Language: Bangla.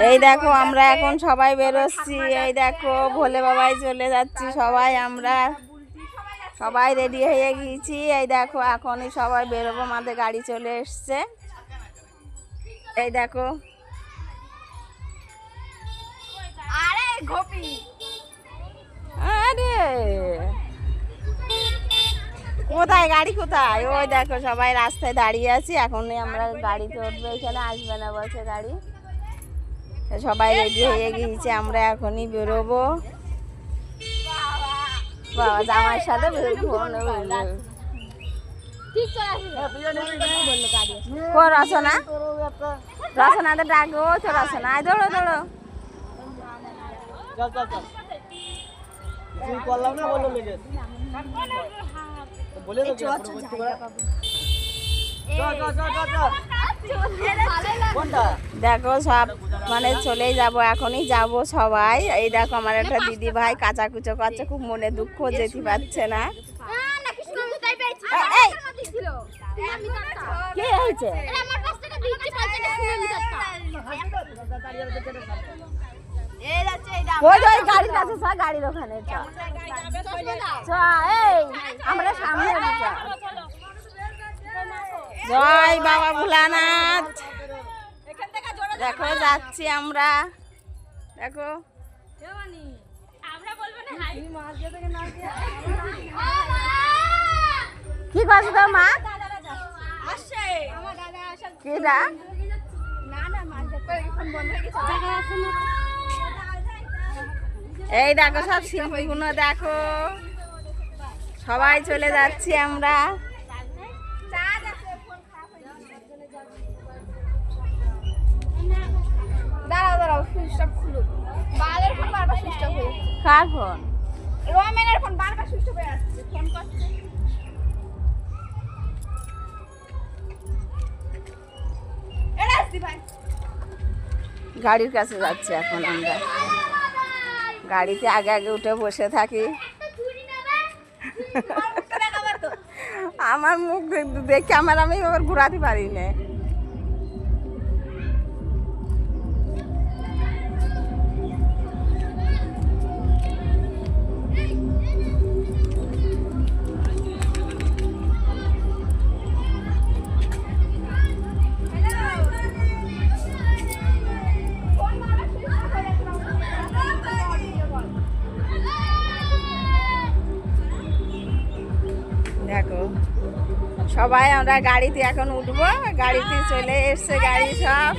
এই দেখো আমরা এখন সবাই বেরোচ্ছি। এই দেখো ভোলে বাবাই চলে যাচ্ছি সবাই, আমরা সবাই রেডি হয়ে গিয়েছি। এই দেখো এখনই সবাই বেরোবো, আমাদের গাড়ি চলে এসছে। এই দেখো আরে কোথায় গাড়ি কোথায়? ওই দেখো সবাই রাস্তায় দাঁড়িয়ে আছি, এখনই আমরা গাড়িতে উঠবো। এখানে আসবে না বলছে গাড়ি। সবাই রেডি হয়ে গিয়েছে, আমরা এখনই বেরোবো। বাবা জামার সাথে রচনা রচনাতে ডাকবো। তো রচনা দৌড়ো দৌড়ো। দেখো সব মানে চলেই যাব, এখনই যাব সবাই। এই দেখো আমার একটা দিদি ভাই কাঁচা কুচো করছে, খুব মনে দুঃখ, যেতে পারছে না। কি হয়েছে? গাড়ির কাছে গাড়ির ওখানে আমরা সামনে। জয় বাবা ভোলানাথ। দেখো যাচ্ছি আমরা। দেখো কি করছো তোর মা? এই দেখো সব শিল্পীগুলো দেখো, সবাই চলে যাচ্ছি আমরা। দাঁড়াও দাঁড়াও, সুইচটা খুলো। বালের ফোন বারবার সুইচ অফ হয়ে যাচ্ছে। কার ফোন? রোমেনের ফোন বারবার সুইচ অফ হয়ে যাচ্ছে, ফোন করছে। এটা আসছি ভাই। গাড়ির কাছে যাচ্ছি এখন আমরা। গাড়িতে আগে আগে উঠে বসে থাকি। আমার মুখ দেখে আমি আবার ঘুরাতে পারি না। দেখো সবাই আমরা গাড়িতে এখন উঠবো, গাড়িতে চলে এসছে গাড়ি সব।